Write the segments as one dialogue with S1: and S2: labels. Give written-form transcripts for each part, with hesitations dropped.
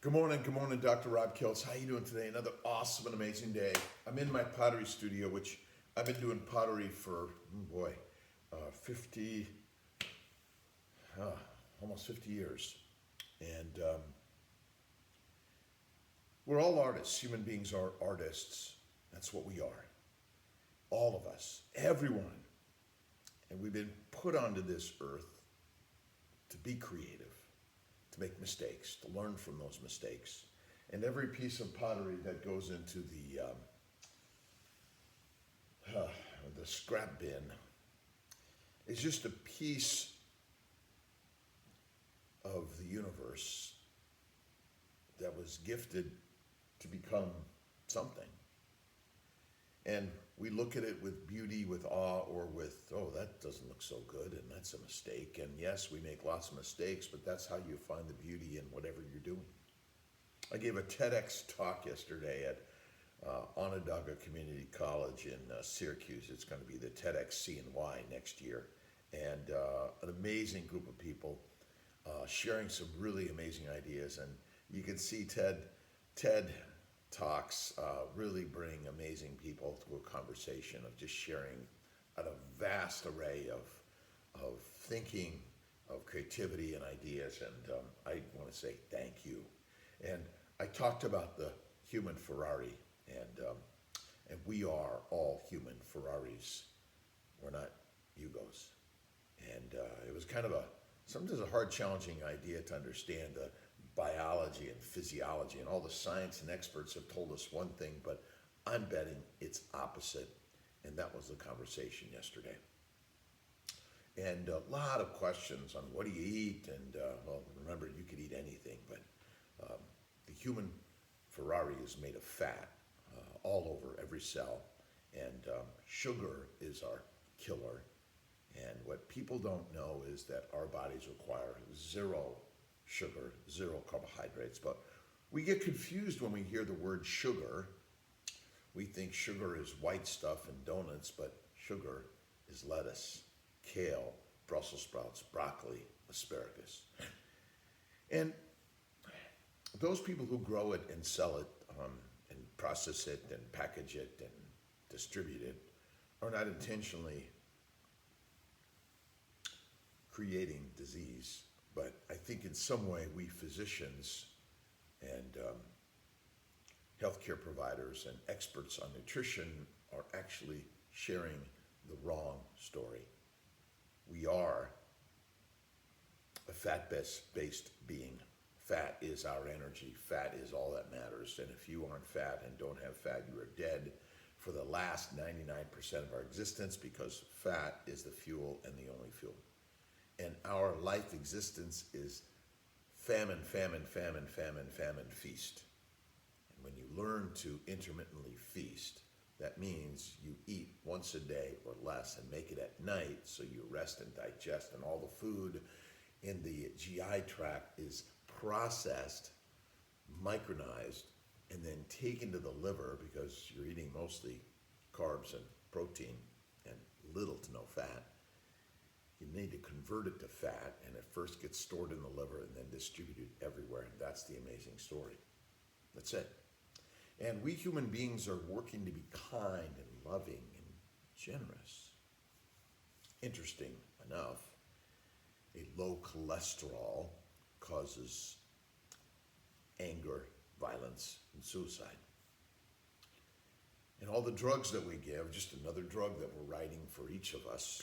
S1: Good morning, Dr. Rob Kiltz. How you doing today? Another awesome and amazing day. I'm in my pottery studio, which I've been doing pottery for, 50, almost 50 years. And we're all artists. Human beings are artists. That's what we are. All of us, everyone. And we've been put onto this earth to be creative, to make mistakes, to learn from those mistakes. And every piece of pottery that goes into the scrap bin is just a piece of the universe that was gifted to become something. And we look at it with beauty, with awe, or with, oh, that doesn't look so good, and that's a mistake. And yes, we make lots of mistakes, but that's how you find the beauty in whatever you're doing. I gave a TEDx talk yesterday at Onondaga Community College in Syracuse. It's going to be the TEDxCNY next year. And an amazing group of people sharing some really amazing ideas. And you can see TED Talks really bring amazing people to a conversation of just sharing a vast array of thinking, of creativity and ideas. And I want to say thank you. And I talked about the human Ferrari, and we are all human Ferraris. We're not Yugos. And it was kind of sometimes a hard, challenging idea to understand the biology and physiology, and all the science and experts have told us one thing, but I'm betting it's opposite. And that was the conversation yesterday. And a lot of questions on what do you eat, and well, remember, you could eat anything, but the human Ferrari is made of fat all over every cell, and sugar is our killer. And what people don't know is that our bodies require zero sugar, zero carbohydrates. But we get confused when we hear the word sugar. We think sugar is white stuff and donuts, but sugar is lettuce, kale, Brussels sprouts, broccoli, asparagus. And those people who grow it and sell it and process it and package it and distribute it are not intentionally creating disease. But I think in some way we physicians and healthcare providers and experts on nutrition are actually sharing the wrong story. We are a fat-based being. Fat is our energy. Fat is all that matters. And if you aren't fat and don't have fat, you are dead for the last 99% of our existence, because fat is the fuel and the only fuel. And our life existence is famine, famine, famine, famine, famine, feast. And when you learn to intermittently feast, that means you eat once a day or less and make it at night so you rest and digest, and all the food in the GI tract is processed, micronized, and then taken to the liver, because you're eating mostly carbs and protein and little to no fat. You need to convert it to fat, and it first gets stored in the liver and then distributed everywhere. And that's the amazing story. That's it. And we human beings are working to be kind and loving and generous. Interesting enough, a low cholesterol causes anger, violence, and suicide. And all the drugs that we give, just another drug that we're writing for each of us.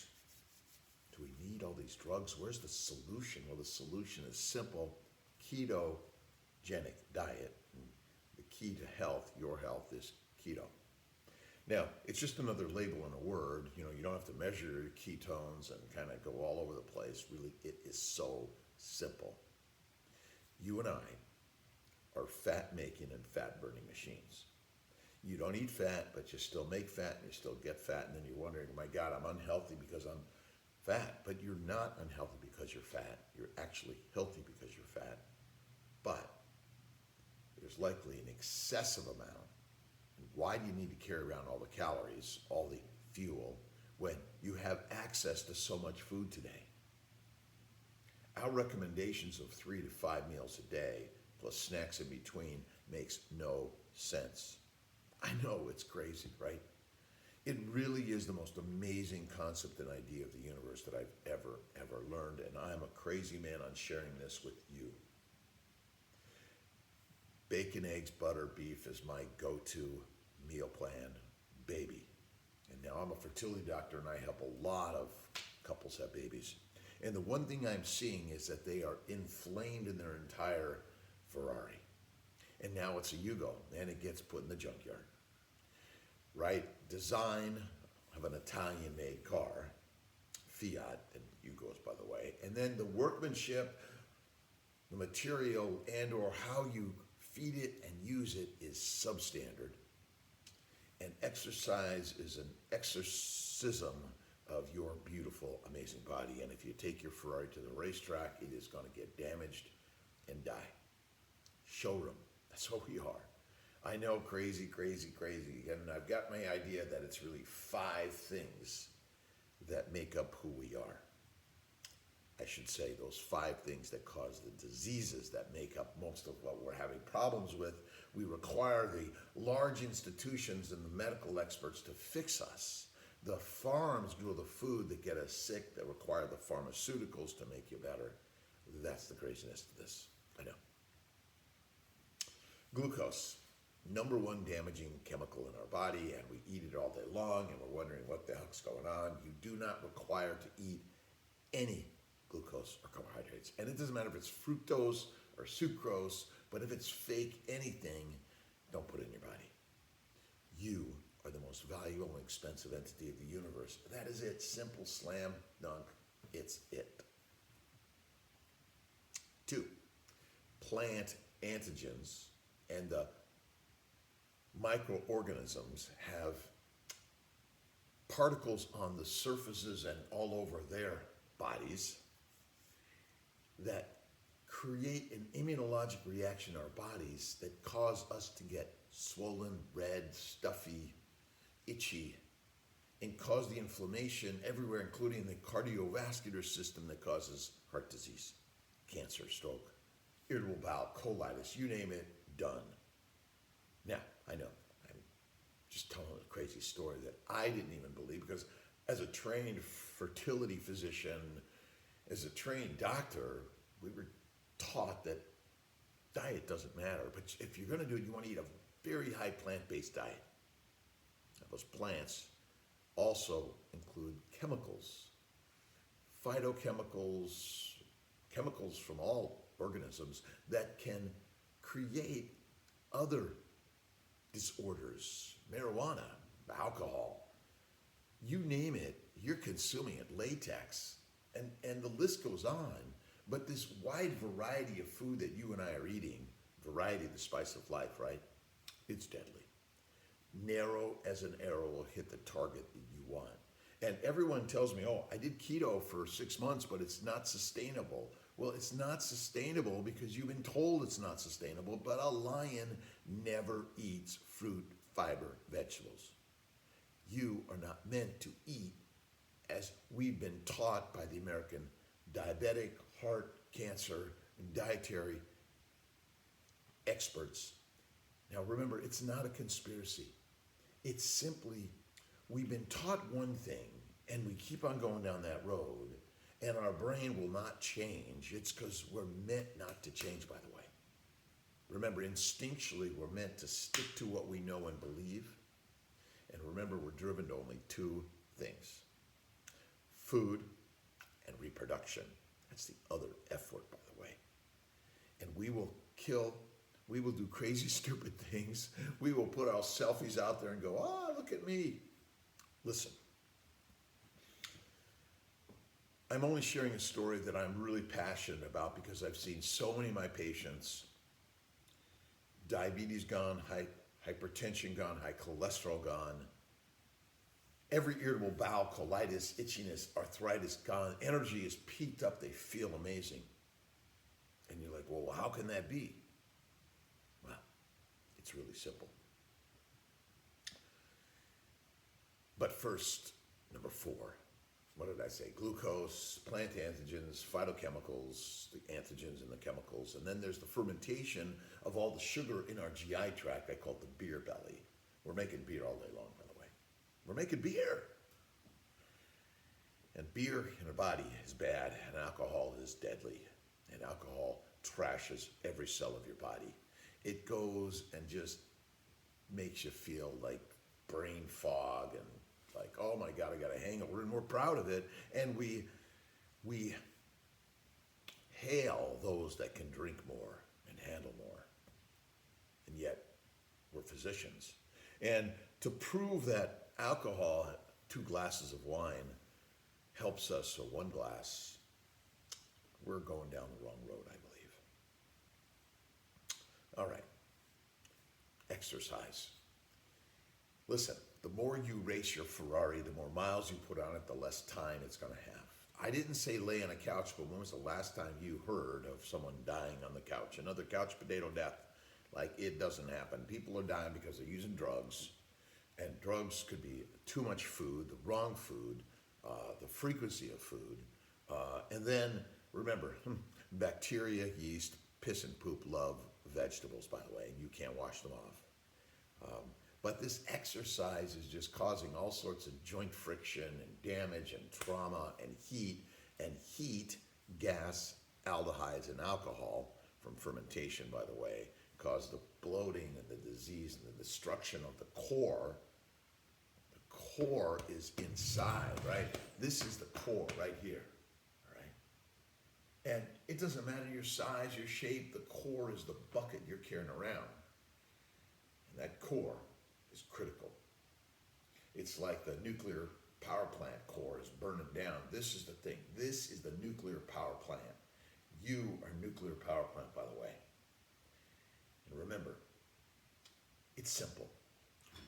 S1: Do we need all these drugs? Where's the solution? Well, the solution is simple: ketogenic diet. And the key to health, your health, is keto. Now, it's just another label and a word. You don't have to measure your ketones and kind of go all over the place. Really, it is so simple. You and I are fat-making and fat-burning machines. You don't eat fat, but you still make fat and you still get fat, and then you're wondering, my God, I'm unhealthy because I'm fat. But you're not unhealthy because you're fat. You're actually healthy because you're fat. But there's likely an excessive amount. And why do you need to carry around all the calories, all the fuel, when you have access to so much food today? Our recommendations of 3 to 5 meals a day plus snacks in between makes no sense. I know it's crazy, right? It really is the most amazing concept and idea of the universe that I've ever learned, and I'm a crazy man on sharing this with you. Bacon, eggs, butter, beef is my go-to meal plan, baby. And now I'm a fertility doctor and I help a lot of couples have babies. And the one thing I'm seeing is that they are inflamed in their entire Ferrari. And now it's a Yugo and it gets put in the junkyard. Right? Design of an Italian-made car, Fiat, and Yugos, by the way. And then the workmanship, the material, and or how you feed it and use it is substandard. And exercise is an exorcism of your beautiful, amazing body. And if you take your Ferrari to the racetrack, it is going to get damaged and die. Showroom. That's what we are. I know, crazy. And I've got my idea that it's really 5 things that make up who we are. I should say those 5 things that cause the diseases that make up most of what we're having problems with. We require the large institutions and the medical experts to fix us. The farms grow the food that get us sick, that require the pharmaceuticals to make you better. That's the craziness of this. I know. Glucose, number 1 damaging chemical in our body, and we eat it all day long, and we're wondering what the heck's going on. You do not require to eat any glucose or carbohydrates. And it doesn't matter if it's fructose or sucrose, but if it's fake anything, don't put it in your body. You are the most valuable and expensive entity of the universe. That is it. Simple, slam, dunk. It's it. 2, plant antigens and the microorganisms have particles on the surfaces and all over their bodies that create an immunologic reaction in our bodies that cause us to get swollen, red, stuffy, itchy, and cause the inflammation everywhere, including the cardiovascular system that causes heart disease, cancer, stroke, irritable bowel, colitis, you name it, done. Now, I know, I'm just telling a crazy story that I didn't even believe, because as a trained fertility physician, as a trained doctor, we were taught that diet doesn't matter. But if you're going to do it, you want to eat a very high plant-based diet. Now, those plants also include chemicals, phytochemicals, chemicals from all organisms that can create other disorders, marijuana, alcohol, you name it, you're consuming it, latex, and the list goes on. But this wide variety of food that you and I are eating, variety, the spice of life, right? It's deadly. Narrow as an arrow will hit the target that you want. And everyone tells me, oh, I did keto for 6 months, but it's not sustainable. Well, it's not sustainable because you've been told it's not sustainable, but a lion never eats fruit, fiber, vegetables. You are not meant to eat as we've been taught by the American diabetic, heart, cancer, and dietary experts. Now remember, it's not a conspiracy. It's simply, we've been taught one thing and we keep on going down that road and our brain will not change. It's because we're meant not to change, by the way. Remember, instinctually, we're meant to stick to what we know and believe. And remember, we're driven to only 2 things: food and reproduction. That's the other F word, by the way. And we will kill, we will do crazy, stupid things. We will put our selfies out there and go, oh, look at me. Listen, I'm only sharing a story that I'm really passionate about because I've seen so many of my patients, diabetes gone, hypertension gone, high cholesterol gone, every irritable bowel, colitis, itchiness, arthritis gone, energy is peaked up, they feel amazing. And you're like, well, how can that be? Well, it's really simple. But first, number 4, what did I say? Glucose, plant antigens, phytochemicals, the antigens and the chemicals. And then there's the fermentation of all the sugar in our GI tract. I call it the beer belly. We're making beer all day long, by the way. We're making beer. And beer in our body is bad, and alcohol is deadly. And alcohol trashes every cell of your body. It goes and just makes you feel like brain fog and like, oh my God, I got a hangover, and we're proud of it. And we hail those that can drink more and handle more. And yet, we're physicians. And to prove that alcohol, 2 glasses of wine, helps us, or 1 glass, we're going down the wrong road, I believe. All right. Exercise. Listen, the more you race your Ferrari, the more miles you put on it, the less time it's going to have. I didn't say lay on a couch, but when was the last time you heard of someone dying on the couch? Another couch potato death. Like, it doesn't happen. People are dying because they're using drugs, and drugs could be too much food, the wrong food, the frequency of food, and then remember, bacteria, yeast, piss and poop love vegetables, by the way, and you can't wash them off. But this exercise is just causing all sorts of joint friction and damage and trauma and heat, gas, aldehydes, and alcohol from fermentation, by the way, cause the bloating and the disease and the destruction of the core. The core is inside, right? This is the core right here, all right? And it doesn't matter your size, your shape, the core is the bucket you're carrying around. And that core is critical. It's like the nuclear power plant core is burning down. This is the thing. This is the nuclear power plant. You are nuclear power plant, by the way. And remember, it's simple.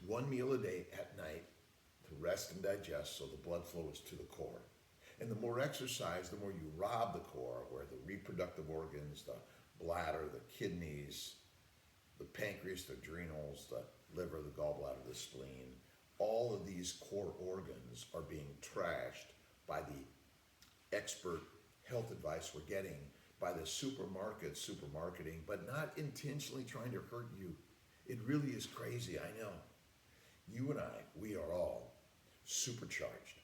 S1: 1 meal a day at night to rest and digest so the blood flows to the core. And the more exercise, the more you rob the core, where the reproductive organs, the bladder, the kidneys, the pancreas, the adrenals, the liver, the gallbladder, the spleen, all of these core organs are being trashed by the expert health advice we're getting, by the supermarketing, but not intentionally trying to hurt you. It really is crazy, I know. You and I, we are all supercharged.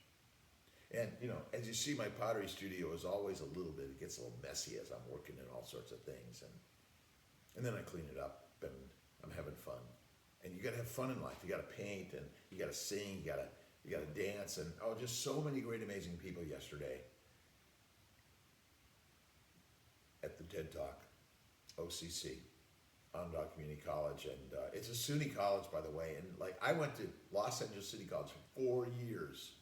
S1: And, you know, as you see, my pottery studio is always a little bit, it gets a little messy as I'm working in all sorts of things. And then I clean it up, and I'm having fun. And you gotta have fun in life. You gotta paint, and you gotta sing, you gotta dance, and just so many great, amazing people yesterday at the TEDxOCC, Onondaga Community College, and it's a SUNY college, by the way. And like, I went to Los Angeles City College for 4 years,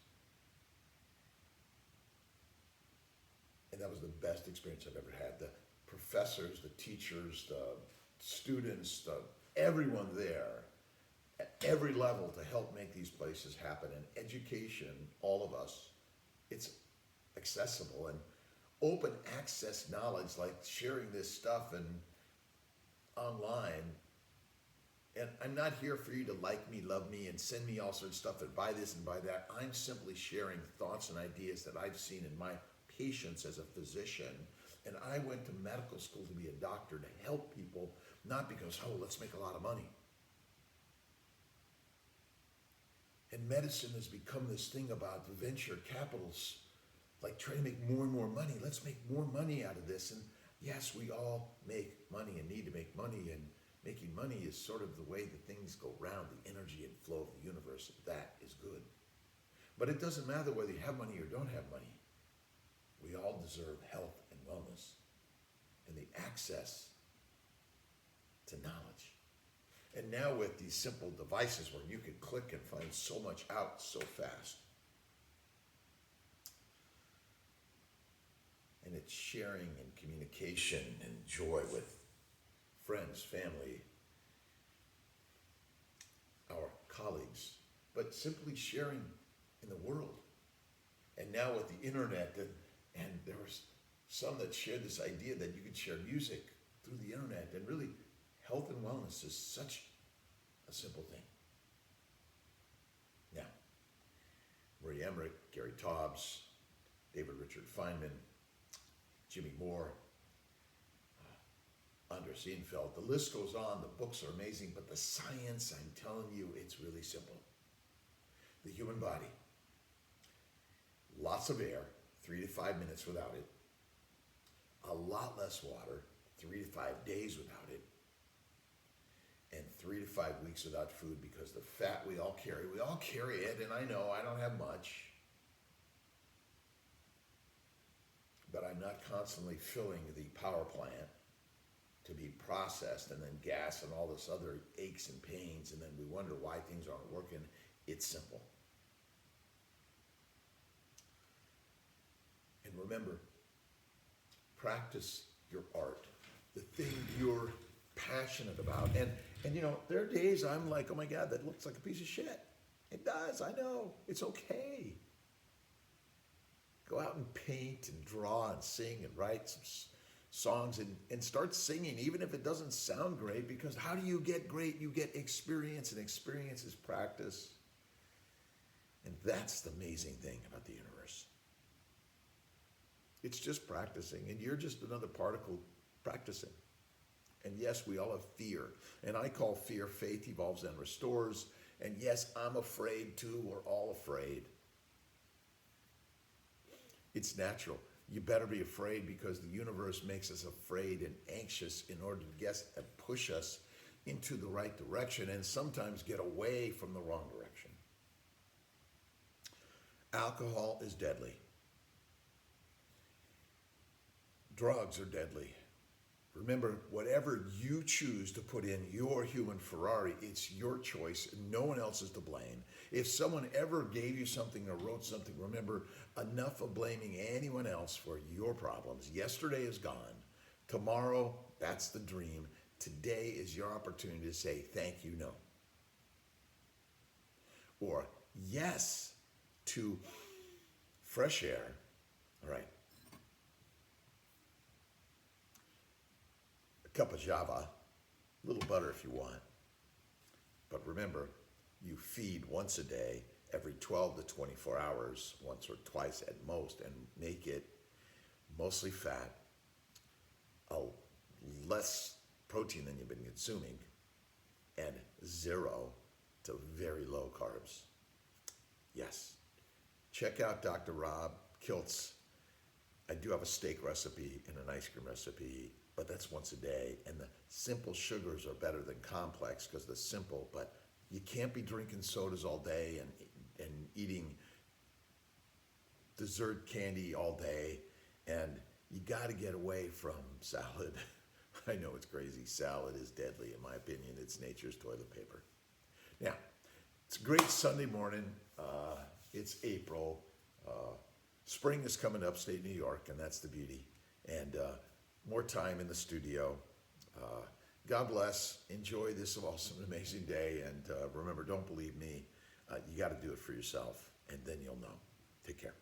S1: and that was the best experience I've ever had. The professors, the teachers, the students, everyone there at every level to help make these places happen. And education, all of us, it's accessible and open access knowledge, like sharing this stuff and online. And I'm not here for you to like me, love me, and send me all sorts of stuff and buy this and buy that. I'm simply sharing thoughts and ideas that I've seen in my patients as a physician. And I went to medical school to be a doctor, to help people, not because, let's make a lot of money. And medicine has become this thing about venture capitals, like trying to make more and more money. Let's make more money out of this. And yes, we all make money and need to make money, and making money is sort of the way that things go round, the energy and flow of the universe. That is good. But it doesn't matter whether you have money or don't have money. We all deserve health and wellness and the access to knowledge. And now with these simple devices where you can click and find so much out so fast. And it's sharing and communication and joy with friends, family, our colleagues, but simply sharing in the world. And now with the internet, and there was some that shared this idea that you could share music through the internet, and really health and wellness is such a simple thing. Now, Marie Emmerich, Gary Taubes, David Richard Feynman, Jimmy Moore, Anders Seinfeld. The list goes on. The books are amazing, but the science, I'm telling you, it's really simple. The human body, lots of air, 3 to 5 minutes without it, a lot less water, 3 to 5 days without it, and 3 to 5 weeks without food, because the fat we all carry it, and I know I don't have much, but I'm not constantly filling the power plant to be processed and then gas and all this other aches and pains, and then we wonder why things aren't working. It's simple. And remember, practice your art, the thing you're passionate about. And you know, there are days I'm like, oh my God, that looks like a piece of shit. It does, I know. It's okay. Go out and paint and draw and sing and write some songs and start singing, even if it doesn't sound great, because how do you get great? You get experience, and experience is practice. And that's the amazing thing about the universe. It's just practicing, and you're just another particle practicing. And yes, we all have fear. And I call fear faith evolves and restores. And yes, I'm afraid too. We're all afraid. It's natural. You better be afraid, because the universe makes us afraid and anxious in order to guess and push us into the right direction, and sometimes get away from the wrong direction. Alcohol is deadly. Drugs are deadly. Remember, whatever you choose to put in your human Ferrari, it's your choice, and no one else is to blame. If someone ever gave you something or wrote something, remember, enough of blaming anyone else for your problems. Yesterday is gone. Tomorrow, that's the dream. Today is your opportunity to say, thank you, no. Or yes to fresh air. All right. Cup of java, a little butter if you want. But remember, you feed once a day, every 12 to 24 hours, once or twice at most, and make it mostly fat, less protein than you've been consuming, and 0 to very low carbs. Yes. Check out Dr. Rob Kilt's. I do have a steak recipe and an ice cream recipe, but that's once a day. And the simple sugars are better than complex, because they're simple, but you can't be drinking sodas all day and eating dessert candy all day. And you got to get away from salad. I know it's crazy. Salad is deadly, in my opinion. It's nature's toilet paper. Now, it's a great Sunday morning. It's April. Spring is coming to upstate New York, and that's the beauty. And more time in the studio. God bless. Enjoy this awesome, amazing day. And remember, don't believe me. You got to do it for yourself, and then you'll know. Take care.